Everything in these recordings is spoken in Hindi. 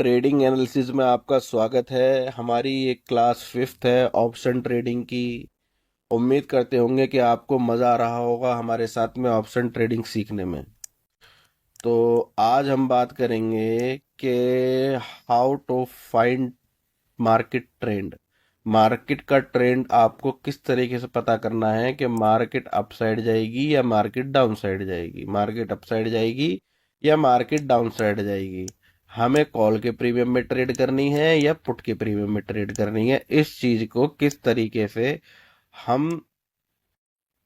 ट्रेडिंग एनालिसिस में आपका स्वागत है। हमारी ये क्लास 5th है ऑप्शन ट्रेडिंग की। उम्मीद करते होंगे कि आपको मज़ा आ रहा होगा हमारे साथ में ऑप्शन ट्रेडिंग सीखने में। तो आज हम बात करेंगे कि how to find market trend. Market का ट्रेंड आपको किस तरीके से पता करना है कि मार्केट अप साइड जाएगी या मार्केट डाउन साइड जाएगी, मार्केट अप साइड जाएगी या मार्केट डाउन साइड जाएगी। हमें कॉल के प्रीमियम में ट्रेड करनी है या पुट के प्रीमियम में ट्रेड करनी है, इस चीज को किस तरीके से हम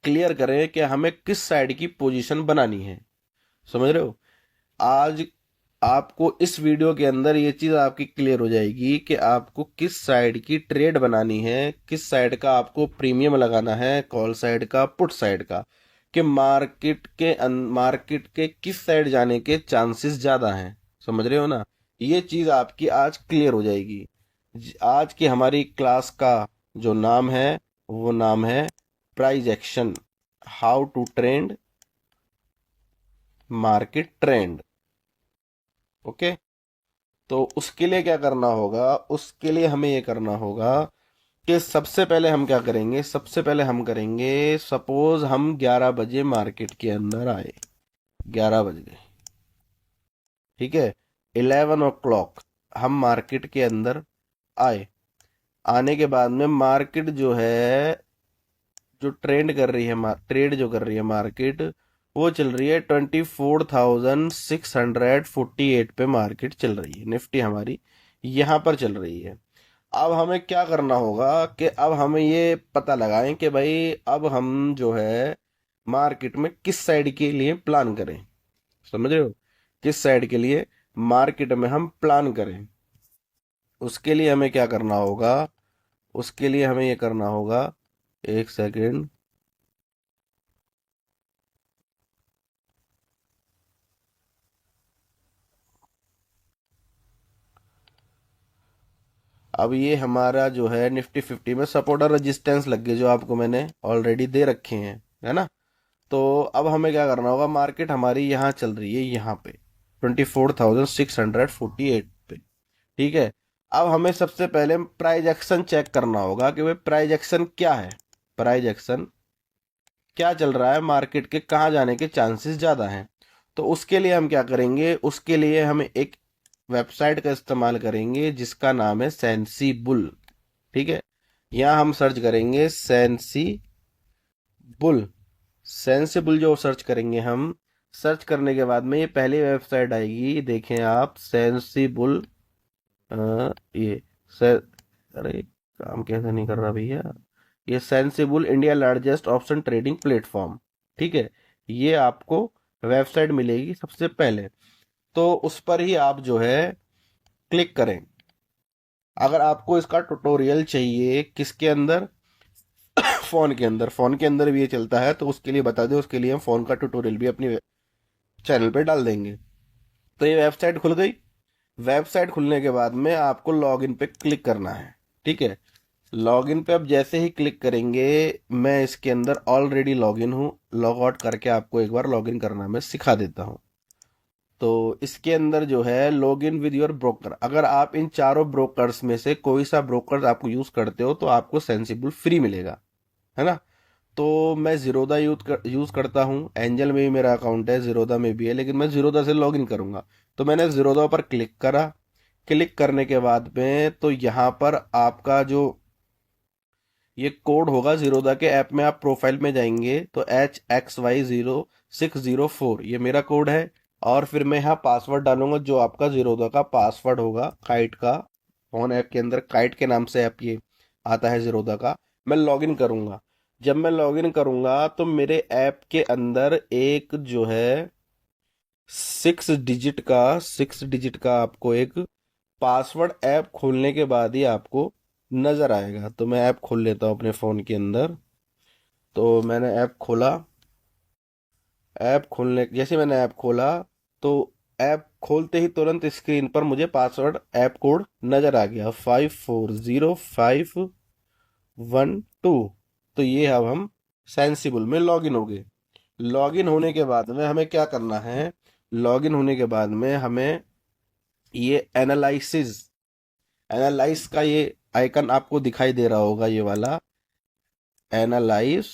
क्लियर करें कि हमें किस साइड की पोजीशन बनानी है। समझ रहे हो? आज आपको इस वीडियो के अंदर ये चीज आपकी क्लियर हो जाएगी कि आपको किस साइड की ट्रेड बनानी है, किस साइड का आपको प्रीमियम लगाना है, कॉल साइड का, पुट साइड का, कि मार्केट के किस साइड जाने के चांसेस ज्यादा हैं। समझ रहे हो ना? ये चीज आपकी आज क्लियर हो जाएगी। आज की हमारी क्लास का जो नाम है वो नाम है price action, how to trend market trend. Okay, तो उसके लिए क्या करना होगा? उसके लिए हमें ये करना होगा कि सबसे पहले हम क्या करेंगे, सबसे पहले हम करेंगे, सपोज हम 11 बजे मार्केट के अंदर आए, 11 बज गए, ठीक है, 11 o'clock हम मार्केट के अंदर आए। आने के बाद में मार्केट जो है, जो ट्रेंड कर रही है, ट्रेड जो कर रही है मार्केट, वो चल रही है 24,648 पे मार्केट चल रही है। निफ्टी हमारी यहाँ पर चल रही है। अब हमें क्या करना होगा कि अब हमें ये पता लगाएं कि भाई अब हम जो है मार्केट में किस साइड के लिए प्लान करें। समझ रहे हो? किस साइड के लिए मार्केट में हम प्लान करें। उसके लिए हमें क्या करना होगा? उसके लिए हमें ये करना होगा, एक सेकेंड। अब ये हमारा जो है निफ्टी 50 में सपोर्ट और रेजिस्टेंस लग गए, जो आपको मैंने ऑलरेडी दे रखे हैं, है ना? तो अब हमें क्या करना होगा? मार्केट हमारी यहाँ चल रही है, यहाँ पे 24,648 पे, ठीक है। अब हमें सबसे पहले प्राइस एक्शन चेक करना होगा कि भाई प्राइस एक्शन क्या है, प्राइस एक्शन क्या चल रहा है, मार्केट के कहाँ जाने के चांसेस ज़्यादा हैं। तो उसके लिए हम क्या करेंगे? उसके लिए हम एक वेबसाइट का इस्तेमाल करेंगे जिसका नाम है सेंसीबुल, ठीक है। यहाँ हम सर्च करेंगे सेंसीबुल। सेंसिबल जो सर्च करेंगे हम, सर्च करने के बाद में ये पहली वेबसाइट आएगी, देखें आप, सेंसिबल। ये से, अरे काम कैसे नहीं कर रहा भैया। ये sensible India largest option trading platform, ठीक है। ये आपको वेबसाइट मिलेगी सबसे पहले, तो उस पर ही आप जो है क्लिक करें। अगर आपको इसका ट्यूटोरियल चाहिए, किसके अंदर? फोन के अंदर। फोन के अंदर भी ये चलता है तो उसके लिए बता दें, उसके लिए हम फोन का ट्यूटोरियल भी अपनी चैनल पे डाल देंगे। तो ये वेबसाइट खुल गई। वेबसाइट खुलने के बाद में आपको लॉगिन पे क्लिक करना है, ठीक है। लॉगिन पे अब जैसे ही क्लिक करेंगे, मैं इसके अंदर ऑलरेडी लॉगिन हूँ, लॉग आउट करके आपको एक बार लॉगिन करना मैं सिखा देता हूँ। तो इसके अंदर जो है लॉगिन विद योर ब्रोकर, अगर आप इन चारों ब्रोकर्स में से कोई सा ब्रोकर आपको यूज करते हो तो आपको सेंसिबल फ्री मिलेगा, है ना? तो मैं जीरोदा यूज करता हूँ। एंजल में भी मेरा अकाउंट है, जीरोदा में भी है, लेकिन मैं जीरोदा से लॉगिन करूंगा। तो मैंने जीरोदा पर क्लिक करा। क्लिक करने के बाद में तो यहाँ पर आपका जो ये कोड होगा जीरोदा के ऐप में, आप प्रोफाइल में जाएंगे तो HXY0604 ये मेरा कोड है। और फिर मैं यहाँ पासवर्ड डालूंगा जो आपका जीरोदा का पासवर्ड होगा, काइट का। फोन ऐप के अंदर काइट के नाम से ऐप ये आता है जीरोदा का। मैं लॉगिन करूंगा। जब मैं लॉगिन करूंगा तो मेरे ऐप के अंदर एक जो है 6 डिजिट का आपको एक पासवर्ड ऐप खोलने के बाद ही आपको नजर आएगा। तो मैं ऐप खोल लेता हूँ अपने फ़ोन के अंदर। तो मैंने ऐप खोला। ऐप खोलने जैसे मैंने ऐप खोला तो ऐप खोलते ही तुरंत स्क्रीन पर मुझे पासवर्ड ऐप कोड नजर आ गया, 540512। तो ये अब हम सेंसिबल में लॉगिन हो गए। लॉगिन होने के बाद में हमें क्या करना है? लॉगिन होने के बाद में हमें ये एनालिसिस, एनालाइज का ये आइकन आपको दिखाई दे रहा होगा, ये वाला एनालाइज,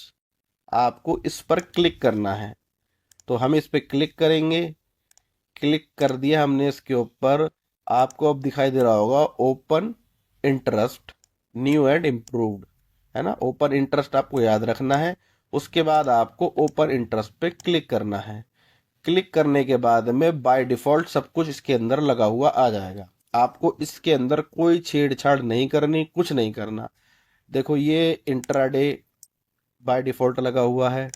आपको इस पर क्लिक करना है। तो हम इस पर क्लिक करेंगे। क्लिक कर दिया हमने इसके ऊपर। आपको अब दिखाई दे रहा होगा open interest new and improved, है ना। ओपन इंटरेस्ट आपको याद रखना है। उसके बाद आपको ओपन इंटरेस्ट पे क्लिक करना है। क्लिक करने के बाद में बाय डिफॉल्ट सब कुछ इसके अंदर लगा हुआ आ जाएगा। आपको इसके अंदर कोई छेड़छाड़ नहीं करनी, कुछ नहीं करना। देखो ये इंट्राडे बाय डिफॉल्ट लगा हुआ है।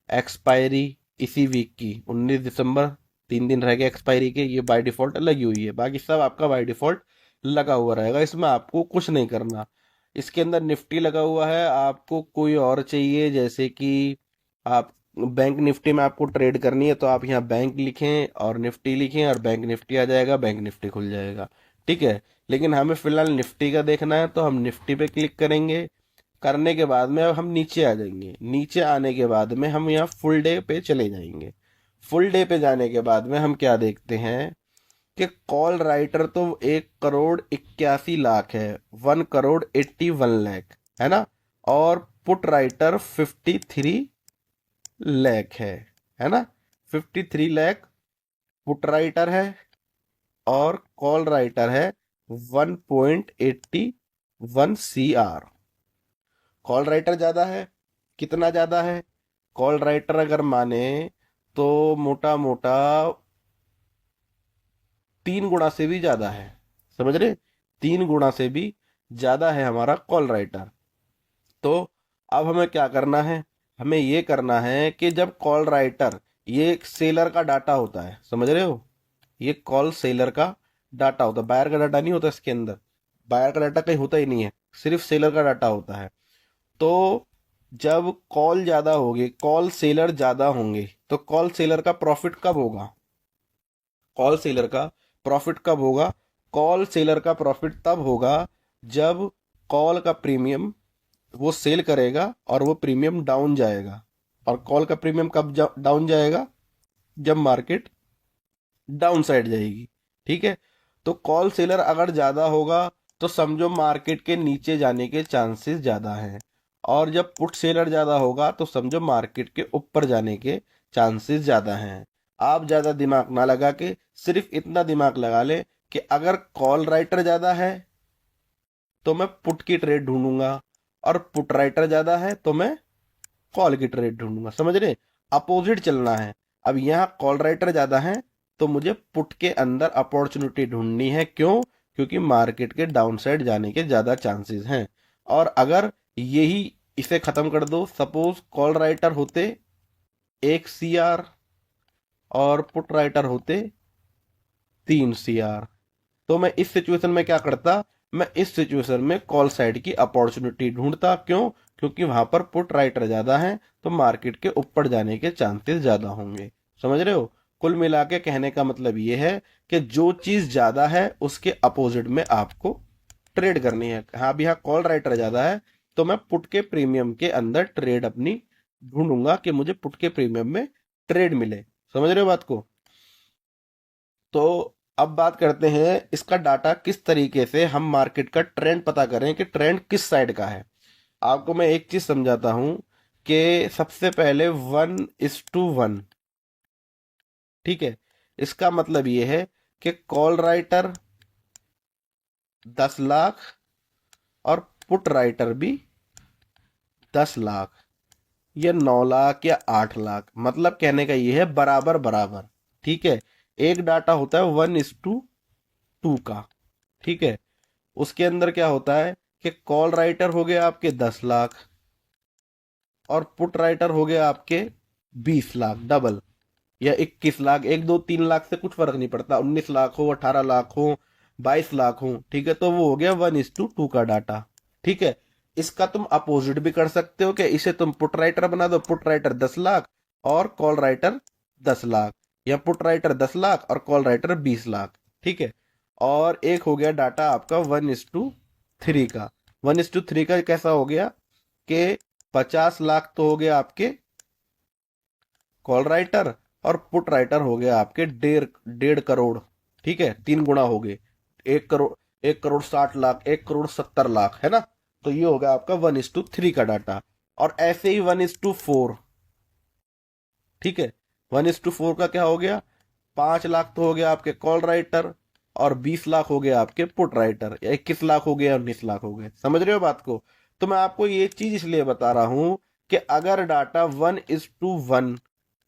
एक्सपायरी इसी वीक की 19 दिसंबर, 3 दिन रह गए एक्सपायरी के, ये बाय डिफॉल्ट लगी हुई है। बाकी सब आपका बाय डिफॉल्ट लगा हुआ रहेगा, इसमें आपको कुछ नहीं करना। इसके अंदर निफ्टी लगा हुआ है। आपको कोई और चाहिए, जैसे कि आप बैंक निफ्टी में आपको ट्रेड करनी है, तो आप यहाँ बैंक लिखें और निफ्टी लिखें और बैंक निफ्टी आ जाएगा, बैंक निफ्टी खुल जाएगा। ठीक है। लेकिन हमें फिलहाल निफ्टी का देखना है, तो हम निफ्टी पे क्लिक करेंगे। करने के बाद में अब हम नीचे आ जाएंगे। नीचे आने के बाद में हम यहाँ फुल डे पे चले जाएंगे। फुल डे पे जाने के बाद में हम क्या देखते हैं कि कॉल राइटर तो 1,81,00,000 है, 1,81,00,000 है ना। और पुट राइटर 53,00,000 है ना। 53,00,000 पुट राइटर है और कॉल राइटर है 1.81 CR। कॉल राइटर ज्यादा है। कितना ज्यादा है? कॉल राइटर अगर माने तो मोटा मोटा 3 गुना से भी ज्यादा है। समझ रहे? 3 गुना से भी ज्यादा है हमारा कॉल राइटर। तो अब हमें क्या करना है? हमें ये करना है कि जब कॉल राइटर, ये एक सेलर का डाटा होता है, समझ रहे हो, ये कॉल सेलर का डाटा होता है, बायर का डाटा नहीं होता इसके अंदर। बायर का डाटा कहीं होता ही नहीं है, सिर्फ सेलर का डाटा होता है। तो जब कॉल ज्यादा होगी, कॉल सेलर ज्यादा होंगे, तो कॉल सेलर का प्रॉफिट कब होगा? कॉल सेलर का प्रॉफिट कब होगा? कॉल सेलर का प्रॉफिट तब होगा जब कॉल का प्रीमियम वो सेल करेगा और वो प्रीमियम डाउन जाएगा। और कॉल का प्रीमियम कब डाउन जाएगा? जब मार्केट डाउन साइड जाएगी। ठीक है। तो कॉल सेलर अगर ज्यादा होगा तो समझो मार्केट के नीचे जाने के चांसेस ज्यादा हैं। और जब पुट सेलर ज्यादा होगा तो समझो मार्केट के ऊपर जाने के चांसेस ज्यादा हैं। आप ज्यादा दिमाग ना लगा के सिर्फ इतना दिमाग लगा ले कि अगर कॉल राइटर ज्यादा है तो मैं पुट की ट्रेड ढूंढूंगा, और पुट राइटर ज्यादा है तो मैं कॉल की ट्रेड ढूंढूंगा। समझ रहे? अपोजिट चलना है। अब यहाँ कॉल राइटर ज्यादा है तो मुझे पुट के अंदर अपॉर्चुनिटी ढूंढनी है। क्यों? क्योंकि मार्केट के डाउन साइड जाने के ज्यादा चांसेस हैं। और अगर यही इसे खत्म कर दो, सपोज कॉल राइटर होते 1 CR और पुट राइटर होते 3 CR, तो मैं इस सिचुएशन में क्या करता? मैं इस सिचुएशन में कॉल साइड की अपॉर्चुनिटी ढूंढता। क्यों? क्योंकि वहां पर पुट राइटर ज्यादा है तो मार्केट के ऊपर जाने के चांसेस ज्यादा होंगे। समझ रहे हो? कुल मिला के कहने का मतलब ये है कि जो चीज ज्यादा है उसके अपोजिट में आपको ट्रेड करनी है। हाँ, अभी यहाँ कॉल राइटर ज्यादा है तो मैं पुट के प्रीमियम के अंदर ट्रेड अपनी ढूंढूंगा कि मुझे पुट के प्रीमियम में ट्रेड मिले। समझ रहे हो बात को? तो अब बात करते हैं इसका डाटा किस तरीके से हम मार्केट का ट्रेंड पता करें कि ट्रेंड किस साइड का है। आपको मैं एक चीज समझाता हूं कि सबसे पहले 1:1, ठीक है। इसका मतलब ये है कि कॉल राइटर 10 लाख और पुट राइटर भी 10 लाख, या 9 लाख या 8 लाख, मतलब कहने का ये है बराबर बराबर। ठीक है। एक डाटा होता है 1:2 का। ठीक है। उसके अंदर क्या होता है कि कॉल राइटर हो गया आपके 10 लाख और पुट राइटर हो गया आपके 20 लाख, डबल, या 21 लाख। 1, 2, 3 लाख से कुछ फर्क नहीं पड़ता, 19 लाख हो, 18 लाख हो, 22 लाख हो। ठीक है। तो वो हो गया 1:2 का डाटा। ठीक है। इसका तुम अपोजिट भी कर सकते हो कि इसे तुम पुट राइटर बना दो, पुट राइटर 10 लाख और कॉल राइटर 10 लाख, या पुट राइटर 10 लाख और कॉल राइटर 20 लाख। ठीक है। और एक हो गया डाटा आपका 1:3 का। 1:3 का कैसा हो गया कि 50 लाख तो हो गया आपके कॉल राइटर और पुट राइटर हो गया आपके 1.5 करोड़। ठीक है, 3 गुना हो गए, 1 करोड़, 1 करोड़ 60 लाख, 1 करोड़ 70 लाख, है ना। तो ये होगा आपका 1:3 का डाटा। और ऐसे ही 1:4, ठीक है, 1:4 का क्या हो गया, 5 लाख तो हो गया आपके कॉल राइटर, और 20 लाख हो गया आपके पुट राइटर, या 21 लाख हो गया, 19 लाख हो गए। समझ रहे हो बात को। तो मैं आपको ये चीज इसलिए बता रहा हूं कि अगर डाटा 1:1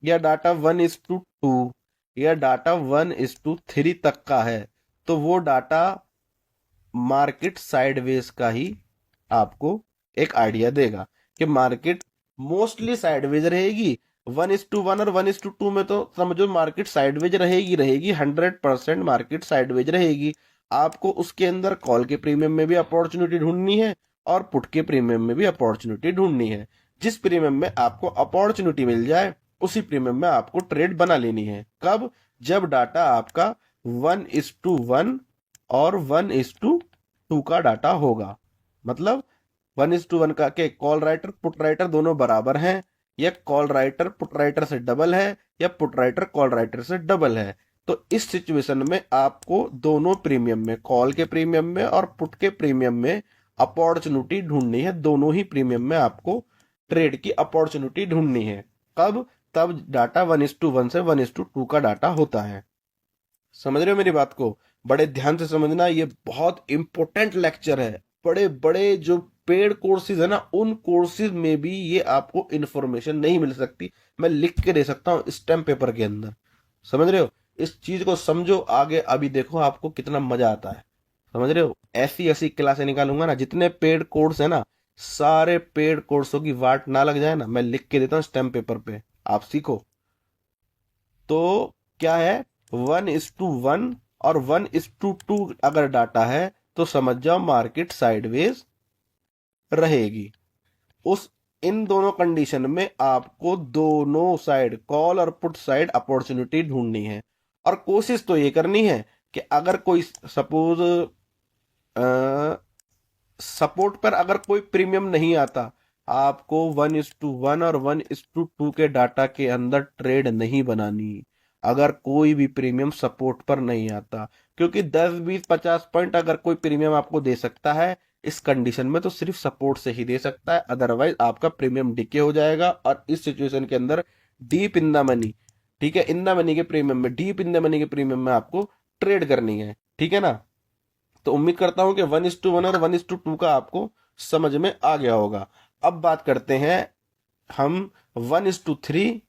या डाटा 1:2 या डाटा 1:3 तक का है, तो वो डाटा मार्केट साइडवेज का ही आपको एक आइडिया देगा कि मार्केट मोस्टली साइडवेज रहेगी। 1:1 और 1:2 में तो समझो मार्केट साइडवेज रहेगी रहेगी 100% मार्केट साइडवेज रहेगी। आपको उसके अंदर कॉल के प्रीमियम में भी अपॉर्चुनिटी ढूंढनी है और पुट के प्रीमियम में भी अपॉर्चुनिटी ढूंढनी है। जिस प्रीमियम में आपको अपॉर्चुनिटी मिल जाए उसी प्रीमियम में आपको ट्रेड बना लेनी है। कब, जब डाटा आपका 1:1 और 1:2 का डाटा होगा। मतलब 1:1 का के कॉल राइटर पुट राइटर दोनों बराबर हैं, या कॉल राइटर पुट राइटर से डबल है, या पुट राइटर कॉल राइटर से डबल है। तो इस सिचुएशन में आपको दोनों प्रीमियम में, कॉल के प्रीमियम में और पुट के प्रीमियम में अपॉर्चुनिटी ढूंढनी है। दोनों ही प्रीमियम में आपको ट्रेड की अपॉर्चुनिटी ढूंढनी है। कब, तब डाटा 1:1 से 1:2 का डाटा होता है। समझ रहे हो मेरी बात को। बड़े ध्यान से समझना, ये बहुत इंपॉर्टेंट लेक्चर है। बड़े बड़े जो पेड कोर्सेज है ना, उन कोर्सेज में भी ये आपको इंफॉर्मेशन नहीं मिल सकती। मैं लिख के दे सकता हूँ स्टैम्प पेपर के अंदर। समझ रहे हो, इस चीज को समझो आगे। अभी देखो आपको कितना मजा आता है। समझ रहे हो, ऐसी ऐसी क्लासें निकालूंगा ना, जितने पेड कोर्स है ना, सारे पेड कोर्सों की वाट ना लग जाए ना, मैं लिख के देता हूँ स्टैम्प पेपर पे, आप सीखो। तो क्या है, 1:1 और 1:2 अगर डाटा है तो समझ जाओ मार्केट साइडवेज रहेगी। उस इन दोनों कंडीशन में आपको दोनों साइड, कॉल और पुट साइड, अपॉर्चुनिटी ढूंढनी है। और कोशिश तो ये करनी है कि अगर कोई सपोज सपोर्ट पर अगर कोई प्रीमियम नहीं आता, आपको 1:1 और 1:2 के डाटा के अंदर ट्रेड नहीं बनानी अगर कोई भी प्रीमियम सपोर्ट पर नहीं आता। क्योंकि 10 20 50 पॉइंट अगर कोई प्रीमियम आपको दे सकता है इस कंडीशन में, तो सिर्फ सपोर्ट से ही दे सकता है, अदरवाइज आपका प्रीमियम डिके हो जाएगा। और इस सिचुएशन के अंदर डीप इन द मनी, ठीक है, इन द मनी के प्रीमियम में, डीप इन द मनी के प्रीमियम में आपको ट्रेड करनी है। ठीक है ना। तो उम्मीद करता हूं कि 1:1 और 1:2 का आपको समझ में आ गया होगा। अब बात करते हैं हम 1:3,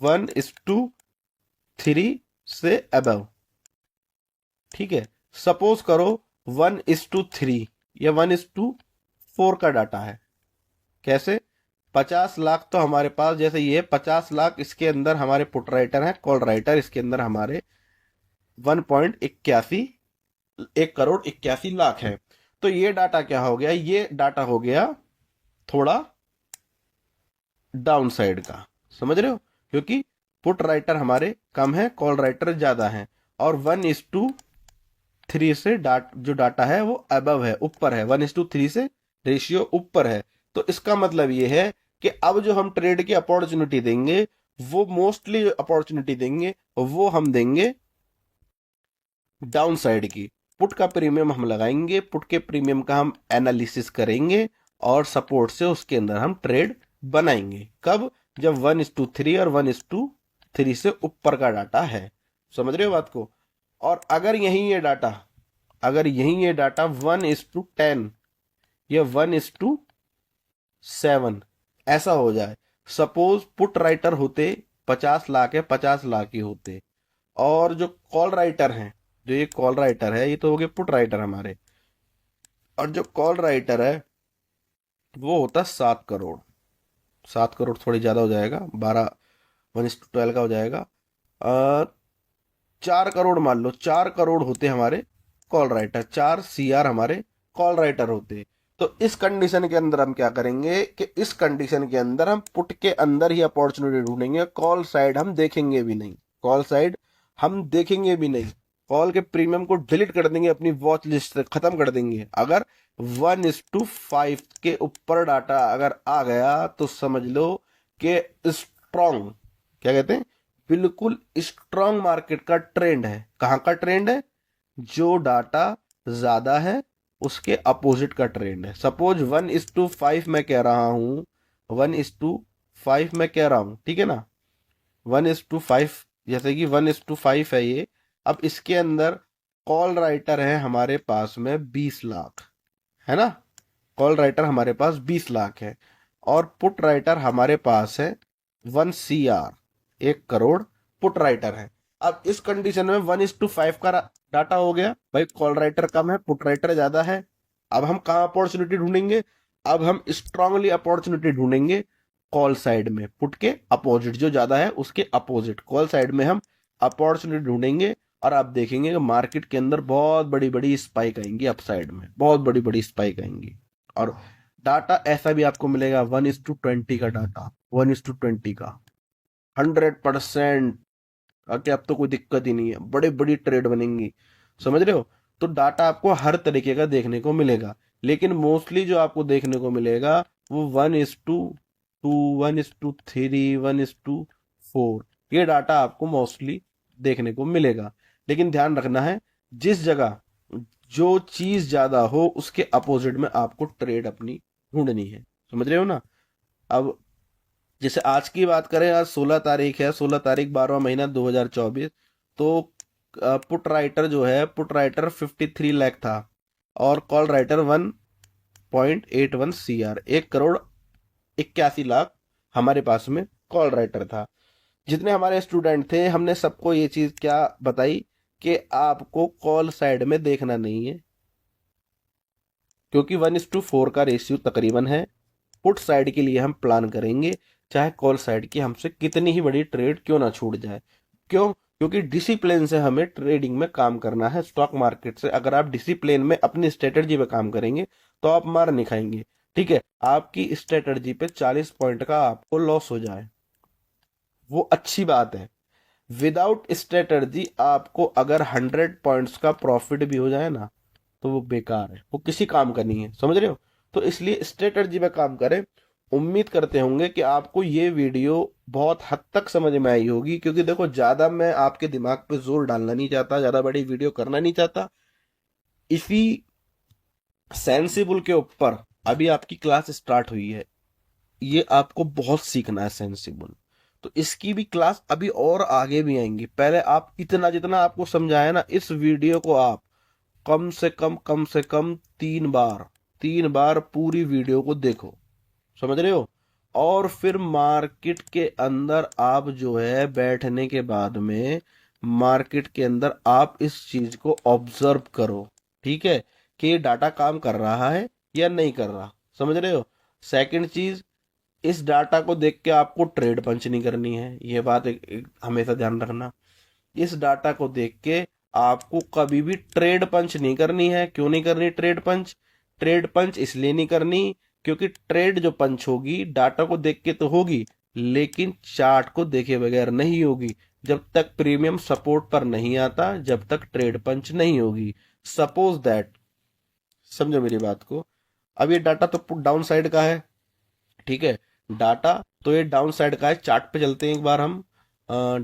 1:3 से अबव। ठीक है, सपोज करो 1:3 या 1:4 का डाटा है। कैसे, 50 लाख तो हमारे पास, जैसे ये 50 लाख, इसके अंदर हमारे पुट राइटर है, कॉल राइटर, इसके अंदर हमारे 1.81, 1 करोड़ 81 लाख है। तो ये डाटा क्या हो गया, ये डाटा हो गया थोड़ा डाउन साइड का। समझ रहे हो, क्योंकि पुट राइटर हमारे कम है, कॉल राइटर ज्यादा है, और 1:3 से जो डाटा है वो अबव है, ऊपर है, 1:3 से रेशियो ऊपर है। तो इसका मतलब ये है कि अब जो हम ट्रेड की अपॉर्चुनिटी देंगे, वो मोस्टली अपॉर्चुनिटी देंगे, वो हम देंगे डाउन साइड की। पुट का प्रीमियम हम लगाएंगे, पुट के प्रीमियम का हम एनालिसिस करेंगे, और सपोर्ट से उसके अंदर हम ट्रेड बनाएंगे। कब, जब 1:3 और 1:3 से ऊपर का डाटा है। समझ रहे हो बात को। और अगर यही ये डाटा 1:10 या 1:7 ऐसा हो जाए, सपोज पुट राइटर होते 50 लाख है, 50 लाख ही होते, और जो कॉल राइटर हैं, जो ये कॉल राइटर है, ये तो हो गए पुट राइटर हमारे, और जो कॉल राइटर है वो होता 7 करोड़। 7 करोड़ थोड़ी ज्यादा हो जाएगा, 1:12 का हो जाएगा। 4 करोड़ मान लो, 4 करोड़ होते हमारे कॉल राइटर, 4 CR हमारे कॉल राइटर होते। तो इस कंडीशन के अंदर हम क्या करेंगे कि इस कंडीशन के अंदर हम पुट के अंदर ही अपॉर्चुनिटी ढूंढेंगे, कॉल साइड हम देखेंगे भी नहीं, कॉल साइड हम देखेंगे भी नहीं, कॉल के प्रीमियम को डिलीट कर देंगे, अपनी वॉच लिस्ट से खत्म कर देंगे। अगर 1:5 के ऊपर डाटा अगर आ गया तो समझ लो कि स्ट्रॉन्ग, क्या कहते हैं, बिल्कुल स्ट्रांग मार्केट का ट्रेंड है। कहाँ का ट्रेंड है? जो डाटा ज्यादा है उसके अपोजिट का ट्रेंड है। सपोज 1:5 मैं कह रहा हूं, 1:5 मैं कह रहा हूं, ठीक है ना, 1:5, जैसे कि 1:5 है ये। अब इसके अंदर कॉल राइटर है हमारे पास में 20 लाख, है ना, कॉल राइटर हमारे पास 20 लाख है, और पुट राइटर हमारे पास है 1 CR, 1 करोड़ पुट राइटर है। अब इस कंडीशन में 1:5 का डाटा हो गया भाई, कॉल राइटर कम है, पुट राइटर ज्यादा है। अब हम कहाँ अपॉर्चुनिटी ढूंढेंगे? अब हम स्ट्रांगली अपॉर्चुनिटी ढूंढेंगे कॉल साइड में, पुट के अपोजिट, जो ज्यादा है उसके अपोजिट कॉल साइड में हम अपॉर्चुनिटी ढूंढेंगे। और आप देखेंगे कि मार्केट के अंदर बहुत बड़ी बड़ी स्पाइक आएंगी, अपसाइड में बहुत बड़ी बड़ी स्पाइक आएंगी। और डाटा ऐसा भी आपको मिलेगा 1:20 का डाटा, 1:20 का, 100%। कि अब तो कोई दिक्कत ही नहीं है, बड़े बड़ी ट्रेड बनेंगी, समझ रहे हो? तो डाटा आपको हर तरीके का देखने को मिलेगा, लेकिन मोस्टली जो आपको देखने को मिलेगा वो 1:2, 1:3, 1:4, ये डाटा आपको मोस्टली देखने को मिलेगा। लेकिन ध्यान रखना है, जिस जगह जो चीज ज्यादा हो उसके अपोजिट में आपको ट्रेड अपनी ढूंढनी है, समझ रहे हो ना? अब जैसे आज की बात करें, आज 16 तारीख है, 16 तारीख 12वां महीना 2024। तो पुट राइटर जो है, पुट राइटर 53 लाख था, और call writer 1.81 CR, 1 crore 81 lakh हमारे पास में कॉल राइटर था। जितने हमारे स्टूडेंट थे हमने सबको ये चीज क्या बताई कि आपको कॉल साइड में देखना नहीं है, क्योंकि 1:4 का रेशियो तकरीबन है। पुट साइड के लिए हम प्लान करेंगे, चाहे कॉल साइड की हमसे कितनी ही बड़ी ट्रेड क्यों ना छूट जाए। क्यों? क्योंकि डिसिप्लिन से हमें ट्रेडिंग में काम करना है। स्टॉक मार्केट से अगर आप डिसिप्लिन में अपनी स्ट्रेटजी पे काम करेंगे तो आप मार नहीं खाएंगे। ठीक है, आपकी स्ट्रेटजी पे 40 पॉइंट का आपको लॉस हो जाए वो अच्छी बात है। विदाउट स्ट्रेटजी आपको अगर 100 पॉइंट्स का प्रॉफिट भी हो जाए ना, तो वो बेकार है, वो किसी काम का नहीं है, समझ रहे हो? तो इसलिए स्ट्रेटजी पे काम करें। उम्मीद करते होंगे कि आपको ये वीडियो बहुत हद तक समझ में आई होगी, क्योंकि देखो ज्यादा मैं आपके दिमाग पे जोर डालना नहीं चाहता, ज्यादा बड़ी वीडियो करना नहीं चाहता। इसी सेंसिबल के ऊपर अभी आपकी क्लास स्टार्ट हुई है, ये आपको बहुत सीखना है सेंसिबल। तो इसकी भी क्लास अभी और आगे भी आएंगी। पहले आप इतना जितना आपको समझाया ना, इस वीडियो को आप कम से कम 3 बार, 3 बार पूरी वीडियो को देखो, समझ रहे हो? और फिर मार्केट के अंदर आप जो है बैठने के बाद में मार्केट के अंदर आप इस चीज को ऑब्जर्व करो, ठीक है, कि ये डाटा काम कर रहा है या नहीं कर रहा, समझ रहे हो? सेकंड चीज, इस डाटा को देख के आपको ट्रेड पंच नहीं करनी है, ये बात एक हमेशा ध्यान रखना। इस डाटा को देख के आपको कभी भी ट्रेड पंच नहीं करनी है। क्यों नहीं करनी ट्रेड पंच? ट्रेड पंच इसलिए नहीं करनी क्योंकि ट्रेड जो पंच होगी डाटा को देख के तो होगी, लेकिन चार्ट को देखे बगैर नहीं होगी। जब तक प्रीमियम सपोर्ट पर नहीं आता, जब तक ट्रेड पंच नहीं होगी। सपोज दैट, समझो मेरी बात को, अब ये डाटा तो पुट डाउन साइड का है, ठीक है, डाटा तो ये डाउन साइड का है। चार्ट पे चलते हैं एक बार हम।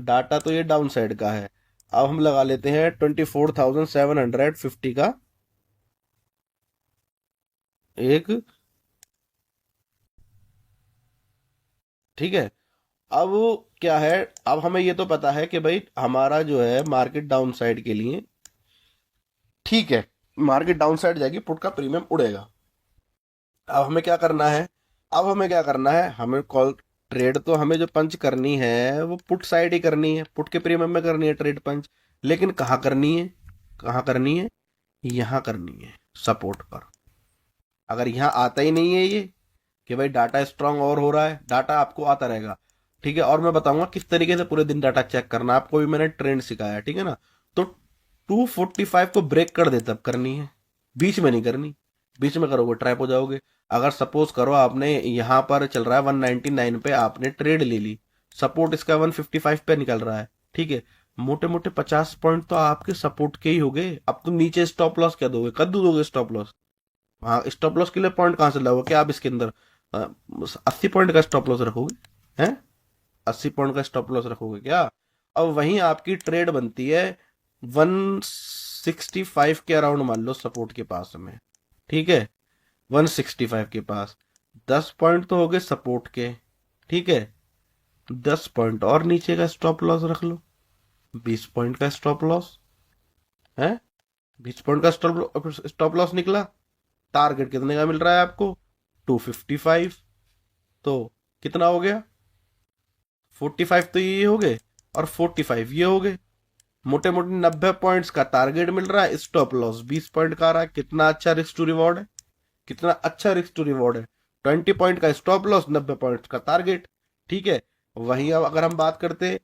डाटा तो ये डाउन साइड का है। अब हम लगा लेते हैं 24,750 का एक, ठीक है। अब क्या है, अब हमें ये तो पता है कि भाई हमारा जो है मार्केट डाउन साइड के लिए, ठीक है, मार्केट डाउन साइड जाएगी, पुट का प्रीमियम उड़ेगा। अब हमें क्या करना है? अब हमें क्या करना है? हमें कॉल ट्रेड तो हमें जो पंच करनी है वो पुट साइड ही करनी है, पुट के प्रीमियम में करनी है ट्रेड पंच। लेकिन कहाँ करनी है? कहाँ करनी है? यहाँ करनी है, सपोर्ट पर। अगर यहाँ आता ही नहीं है ये कि भाई डाटा स्ट्रांग और हो रहा है, डाटा आपको आता रहेगा, ठीक है। और मैं बताऊंगा किस तरीके से पूरे दिन डाटा चेक करना, आपको भी मैंने ट्रेंड सिखाया, ठीक है ना। तो 245 को ब्रेक कर दे तब करनी है, बीच में नहीं करनी। बीच में करोगे ट्रैप हो जाओगे। अगर सपोज करो आपने यहाँ पर चल रहा है 199 पे, आपने ट्रेड ले ली, सपोर्ट इसका 155 पे निकल रहा है, ठीक है, मोटे मोटे 50 पॉइंट तो आपके सपोर्ट के ही हो गए। अब तुम नीचे स्टॉप लॉस क्या दोगे? कद्दू दोगे स्टॉप लॉस? हाँ, स्टॉप लॉस के लिए पॉइंट कहाँ से लाओगे? क्या आप इसके अंदर 80 पॉइंट का स्टॉप लॉस रखोगे? हैं? 80 पॉइंट का स्टॉप लॉस रखोगे क्या? अब वहीं आपकी ट्रेड बनती है 165 के अराउंड, मान लो सपोर्ट के पास में, ठीक है, 165 के पास 10 पॉइंट तो हो गए सपोर्ट के, ठीक है, 10 पॉइंट और नीचे का स्टॉप लॉस रख लो, 20 पॉइंट का स्टॉप लॉस है, 20 पॉइंट का स्टॉप लॉस निकला। टारगेट कितने का मिल रहा है आपको? 255। तो कितना हो गया? 45 तो ये हो गए और 45 ये हो गए, मोटे मोटे 90 पॉइंट्स का टारगेट मिल रहा है, स्टॉप लॉस 20 पॉइंट का आ रहा है। कितना अच्छा रिस्क टू रिवॉर्ड है, कितना अच्छा रिस्क टू रिवॉर्ड है। 20 पॉइंट का स्टॉप लॉस, 90 पॉइंट का टारगेट, ठीक है। वहीं अब अगर हम बात करते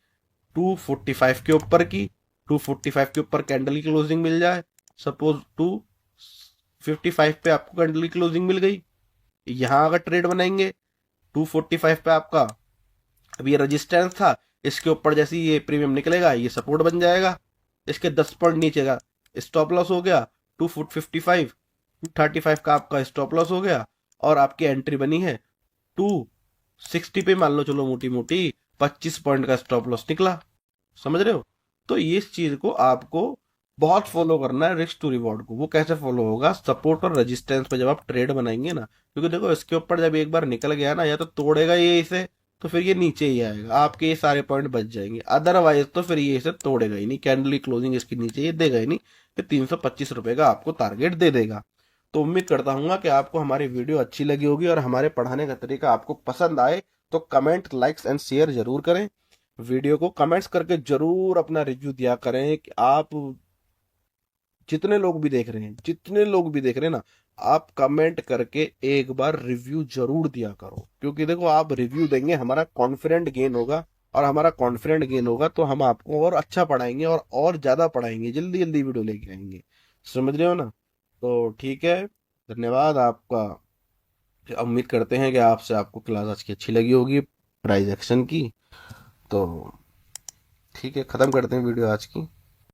245 के ऊपर की, 245 के ऊपर कैंडल की क्लोजिंग मिल जाए, सपोज 255 पे आपको कैंडल की क्लोजिंग मिल गई, यहां अगर ट्रेड बनाएंगे 245 पे आपका, अब ये रजिस्टेंस था, इसके ऊपर जैसे ये प्रीमियम निकलेगा ये सपोर्ट बन जाएगा, इसके 10 पॉइंट नीचे का स्टॉप लॉस हो गया 255, 235 का आपका स्टॉप लॉस हो गया, और आपकी एंट्री बनी है 260 पे, मान लो चलो मोटी मोटी 25 पॉइंट का स्टॉप लॉस निकला। समझ रहे हो? तो ये इस चीज को आपको बहुत फॉलो करना है, रिस्क टू रिवॉर्ड को। वो कैसे फॉलो होगा? सपोर्ट और रेजिस्टेंस पे जब आप ट्रेड बनाएंगे ना, क्योंकि देखो इसके ऊपर जब एक बार निकल गया ना, या तो तोड़ेगा ये इसे, तो फिर ये नीचे ही आएगा, आपके ये सारे पॉइंट बच जाएंगे। अदरवाइज तो फिर ये इसे तोड़ेगा ही नहीं, कैंडल की क्लोजिंग इसके नीचे ये देगा ही नहीं, फिर 325 रुपए का आपको टारगेट दे देगा। तो उम्मीद करता हूँ कि आपको हमारी वीडियो अच्छी लगी होगी और हमारे पढ़ाने का तरीका आपको पसंद आए, तो कमेंट, लाइक्स एंड शेयर जरूर करें। वीडियो को कमेंट्स करके जरूर अपना रिव्यू दिया करें कि आप जितने लोग भी देख रहे हैं, जितने लोग भी देख रहे हैं ना, आप कमेंट करके एक बार रिव्यू जरूर दिया करो, क्योंकि देखो आप रिव्यू देंगे हमारा कॉन्फिडेंट गेन होगा, और हमारा कॉन्फिडेंट गेन होगा तो हम आपको और अच्छा पढ़ाएंगे और ज्यादा पढ़ाएंगे, जल्दी जल्दी वीडियो लेके आएंगे। समझ रहे हो ना? तो ठीक है, धन्यवाद आपका। उम्मीद करते हैं कि आपसे आपको क्लास आज की अच्छी लगी होगी, प्राइज एक्शन की। तो ठीक है, खत्म करते हैं वीडियो आज की।